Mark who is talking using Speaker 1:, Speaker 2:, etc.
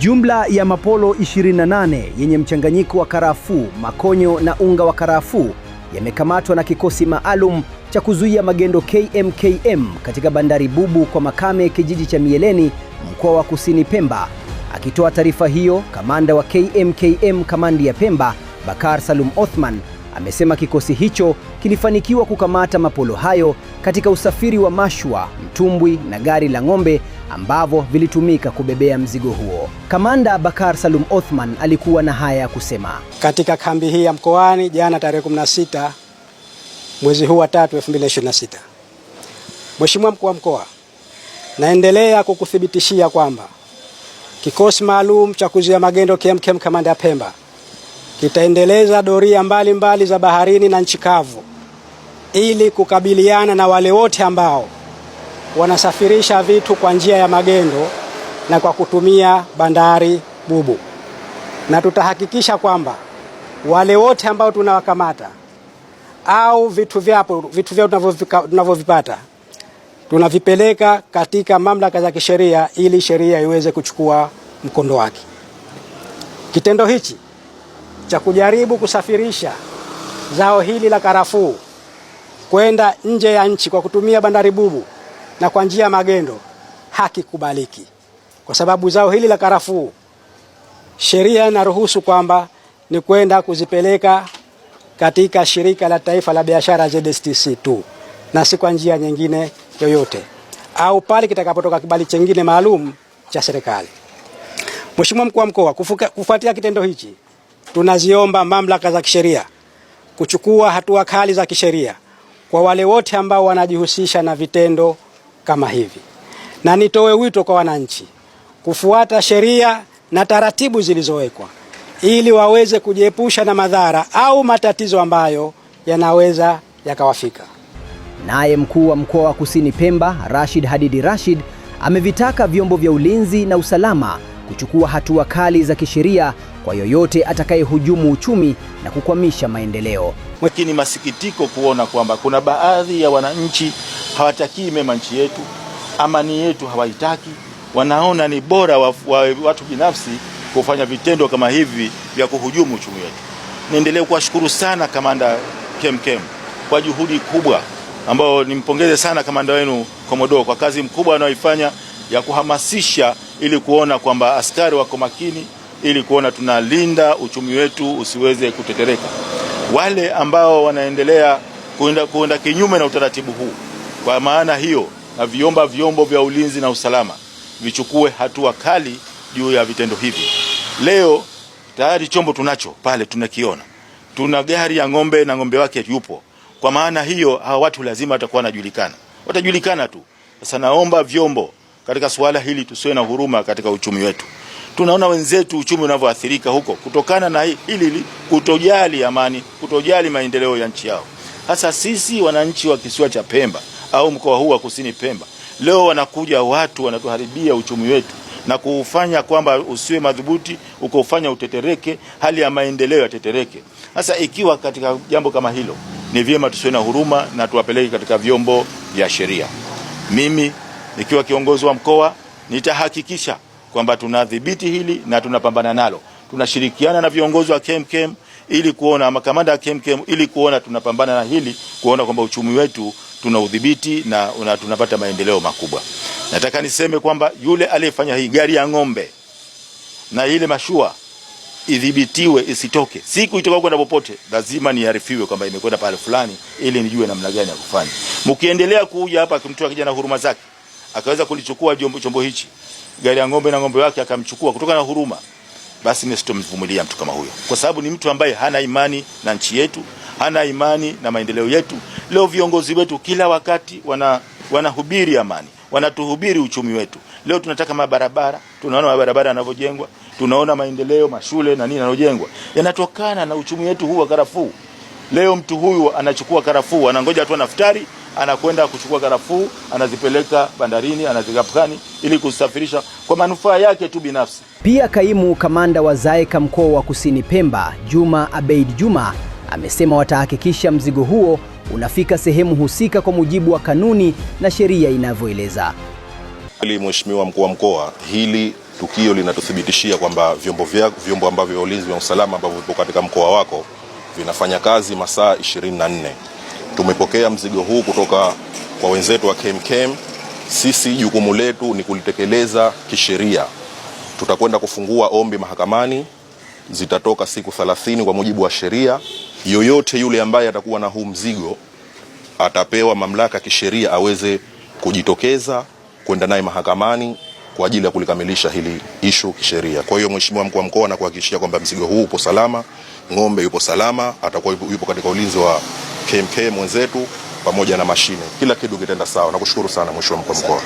Speaker 1: Jumla ya mapolo 28 yenye mchanganyiko wa karafuu, makonyo na unga wa karafuu yamekamatwa na kikosi maalum cha kuzuia magendo KMKM katika bandari Bubu kwa Makame, kijiji cha Mieleni, mkoa wa Kusini Pemba. Akitoa taarifa hiyo, kamanda wa KMKM kamandi ya Pemba, Bakar Salum Othman, amesema kikosi hicho kilifanikiwa kukamata mapolo hayo katika usafiri wa mashua, mtumbwi na gari la ng'ombe ambavyo vilitumika kubebea mzigo huo. Kamanda Bakar Salum Othman alikuwa na haya ya kusema.
Speaker 2: Katika kambi hii ya mkoani jana tarehe 16 mwezi huu wa 3 2026. Mheshimiwa Mkuu wa Mkoa, naendelea kukuthibitishia kwamba kikosi maalum cha kuzuia magendo KMKM kamanda ya Pemba kitaendeleza doria mbalimbali za baharini na nchi kavu ili kukabiliana na wale wote ambao wanasafirisha vitu kwa njia ya magendo na kwa kutumia bandari Bubu. Na tutahakikisha kwamba wale wote ambao tunawakamata au vitu vyao tunavyovipata tunavipeleka katika mamlaka za kisheria ili sheria iweze kuchukua mkondo wake. Kitendo hichi cha kujaribu kusafirisha zao hili la karafuu kwenda nje ya nchi kwa kutumia bandari Bubu na kwa njia ya magendo hakikubaliki, kwa sababu zao hili la karafuu sheria inaruhusu kwamba ni kwenda kuzipeleka katika shirika la taifa la biashara ZSTC tu na si kwa njia nyingine yoyote au pale kitakapotoka kibali chengine maalum cha serikali. Mheshimiwa Mkuu wa Mkoa, kufuatia kitendo hichi, tunaziomba mamlaka za kisheria kuchukua hatua kali za kisheria kwa wale wote ambao wanajihusisha na vitendo kama hivi. Na nitoe wito kwa wananchi kufuata sheria na taratibu zilizowekwa ili waweze kujiepusha na madhara au matatizo ambayo yanaweza yakawafika.
Speaker 1: Naye mkuu wa mkoa wa Kusini Pemba, Rashid Hadidi Rashid, amevitaka vyombo vya ulinzi na usalama kuchukua hatua kali za kisheria kwa yoyote atakayehujumu uchumi na kukwamisha maendeleo.
Speaker 3: Lakini masikitiko kuona kwamba kuna baadhi ya wananchi hawatakii mema nchi yetu, amani yetu hawaitaki, wanaona ni bora watu binafsi kufanya vitendo kama hivi vya kuhujumu uchumi wetu. Niendelee kuwashukuru sana kamanda KMKM kwa juhudi kubwa, ambao nimpongeze sana kamanda wenu Komodo kwa kazi mkubwa anayoifanya ya kuhamasisha ili kuona kwamba askari wako makini, ili kuona tunalinda uchumi wetu usiweze kutetereka. Wale ambao wanaendelea kuenda kinyume na utaratibu huu, kwa maana hiyo na viomba vyombo vya ulinzi na usalama vichukue hatua kali juu ya vitendo hivi. Leo tayari chombo tunacho pale, tunakiona. Tuna gari ya ng'ombe na ng'ombe wake yupo. Kwa maana hiyo hawa watu lazima watakuwa watajulikana tu. Sasa naomba vyombo katika suala hili tusiwe na huruma katika uchumi wetu. Tunaona wenzetu uchumi unavyoathirika huko kutokana na hili kutojali amani, kutojali maendeleo ya nchi yao. Hasa sisi wananchi wa kisiwa cha Pemba au mkoa huu wa Kusini Pemba, leo wanakuja watu wanatuharibia uchumi wetu na kuufanya kwamba usiwe madhubuti, ukofanya utetereke, hali ya maendeleo yatetereke. Sasa ikiwa katika jambo kama hilo, ni vyema tusiwe na huruma na tuwapeleke katika vyombo vya sheria. Mimi nikiwa kiongozi wa mkoa nitahakikisha kwamba tunadhibiti hili na tunapambana nalo. Tunashirikiana na viongozi wa KMKM ili kuona, makamanda ya KMKM ili kuona tunapambana na hili, kuona kwamba uchumi wetu tunaudhibiti na tunapata maendeleo makubwa. Nataka niseme kwamba yule aliyefanya hii gari ya ng'ombe na ile mashua idhibitiwe, isitoke. Siku itoka kwenda popote lazima niarifiwe kwamba imekwenda pale fulani ili nijue namna gani ya kufanya. Mkiendelea kuja hapa mtu akija na huruma zake akaweza kulichukua chombo hichi, gari ya ng'ombe na ng'ombe wake akamchukua kutoka na huruma, basi mimi sitomvumilia mtu kama huyo, kwa sababu ni mtu ambaye hana imani na nchi yetu, hana imani na maendeleo yetu. Leo viongozi wetu kila wakati wanahubiri amani, wanatuhubiri uchumi wetu. Leo tunataka mabarabara, tunaona mabarabara yanavyojengwa, tunaona maendeleo, mashule na nini yanayojengwa, yanatokana na uchumi wetu huu wa karafuu. Leo mtu huyu anachukua karafuu, anangoja tu naftari, anakwenda kuchukua karafuu, anazipeleka bandarini, anazigapkani ili kusafirisha kwa manufaa yake tu binafsi.
Speaker 1: Pia kaimu kamanda wa ZAECA mkoa wa Kusini Pemba, Juma Abeid Juma, amesema watahakikisha mzigo huo unafika sehemu husika kwa mujibu wa kanuni na sheria inavyoeleza.
Speaker 4: Mheshimiwa Mkuu wa Mkoa, hili tukio linatuthibitishia kwamba vyombo ambavyo ulinzi wa usalama ambavyo vipo katika mkoa wako vinafanya kazi masaa 24. Tumepokea mzigo huu kutoka kwa wenzetu wa KMKM. Sisi jukumu letu ni kulitekeleza kisheria. Tutakwenda kufungua ombi mahakamani, zitatoka siku 30 kwa mujibu wa sheria. Yoyote yule ambaye atakuwa na huu mzigo atapewa mamlaka kisheria aweze kujitokeza kwenda naye mahakamani kwa ajili ya kulikamilisha hili issue kisheria. Kwa hiyo Mheshimiwa Mkuu wa Mkoa na kuhakikishia kwamba mzigo huu upo salama, ng'ombe yupo salama, atakuwa yupo katika ulinzi wa KMKM wenzetu pamoja na mashine. Kila kitu kitaenda sawa. Nakushukuru sana Mheshimiwa Mkuu wa Mkoa.